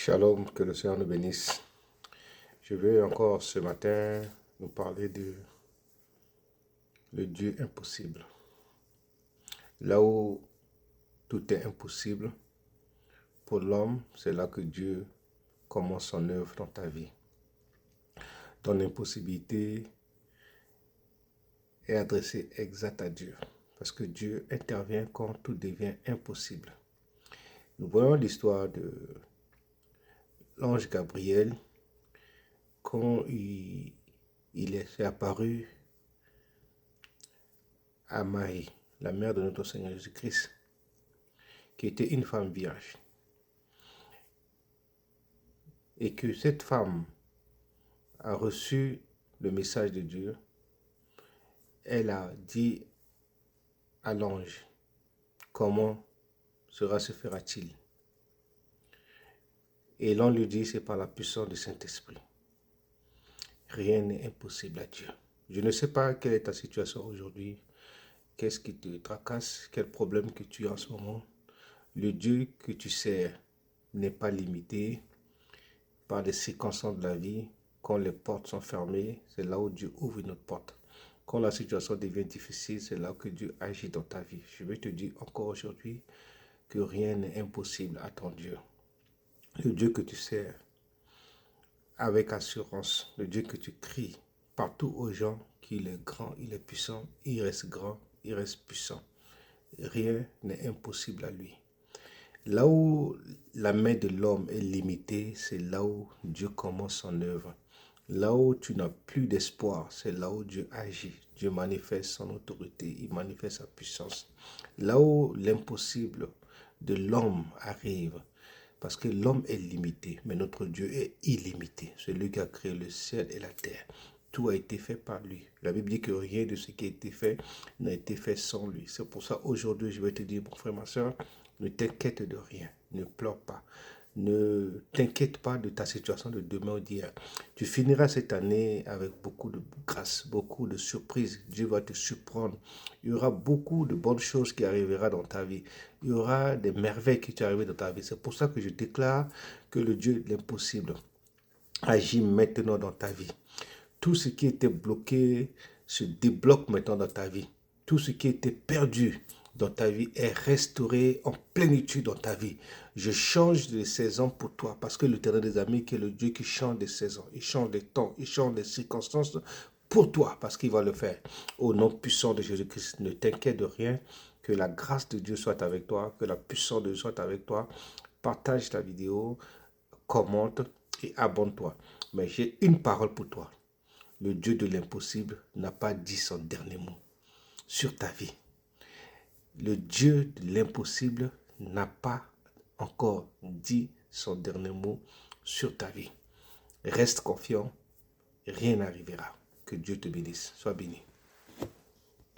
Shalom, que le Seigneur nous bénisse. Je veux encore ce matin nous parler de le Dieu impossible. Là où tout est impossible, pour l'homme, c'est là que Dieu commence son œuvre dans ta vie. Ton impossibilité est adressée exact à Dieu, parce que Dieu intervient quand tout devient impossible. Nous voyons l'histoire de l'ange Gabriel, quand il est apparu à Marie, la mère de notre Seigneur Jésus-Christ, qui était une femme vierge. Et que cette femme a reçu le message de Dieu, elle a dit à l'ange, comment cela se fera-t-il? Et l'ange lui dit, c'est par la puissance du Saint-Esprit. Rien n'est impossible à Dieu. Je ne sais pas quelle est ta situation aujourd'hui, qu'est-ce qui te tracasse, quel problème que tu as en ce moment. Le Dieu que tu sers n'est pas limité par des circonstances de la vie. Quand les portes sont fermées, c'est là où Dieu ouvre une autre porte. Quand la situation devient difficile, c'est là que Dieu agit dans ta vie. Je vais te dire encore aujourd'hui que rien n'est impossible à ton Dieu. Le Dieu que tu sers avec assurance, le Dieu que tu cries partout aux gens qu'il est grand, il est puissant, il reste grand, il reste puissant. Rien n'est impossible à lui. Là où la main de l'homme est limitée, c'est là où Dieu commence son œuvre. Là où tu n'as plus d'espoir, c'est là où Dieu agit. Dieu manifeste son autorité, il manifeste sa puissance. Là où l'impossible de l'homme arrive, parce que l'homme est limité, mais notre Dieu est illimité. C'est lui qui a créé le ciel et la terre. Tout a été fait par lui. La Bible dit que rien de ce qui a été fait n'a été fait sans lui. C'est pour ça aujourd'hui, je vais te dire, mon frère, ma soeur, ne t'inquiète de rien, ne pleure pas. Ne t'inquiète pas de ta situation de demain ou d'hier. Tu finiras cette année avec beaucoup de grâce, beaucoup de surprises. Dieu va te surprendre. Il y aura beaucoup de bonnes choses qui arriveront dans ta vie. Il y aura des merveilles qui arriveront dans ta vie. C'est pour ça que je déclare que le Dieu de l'impossible agit maintenant dans ta vie. Tout ce qui était bloqué se débloque maintenant dans ta vie. Tout ce qui était perdu dans ta vie est restauré en plénitude dans ta vie. Je change de saison pour toi parce que l'Éternel des amis, qui est le Dieu qui change des saisons, il change des temps, il change des circonstances pour toi parce qu'il va le faire. Au nom puissant de Jésus-Christ, ne t'inquiète de rien, que la grâce de Dieu soit avec toi, que la puissance de Dieu soit avec toi. Partage ta vidéo, commente et abonne-toi. Mais j'ai une parole pour toi. Le Dieu de l'impossible n'a pas dit son dernier mot sur ta vie. Le Dieu de l'impossible n'a pas encore dit son dernier mot sur ta vie. Reste confiant, rien n'arrivera. Que Dieu te bénisse. Sois béni.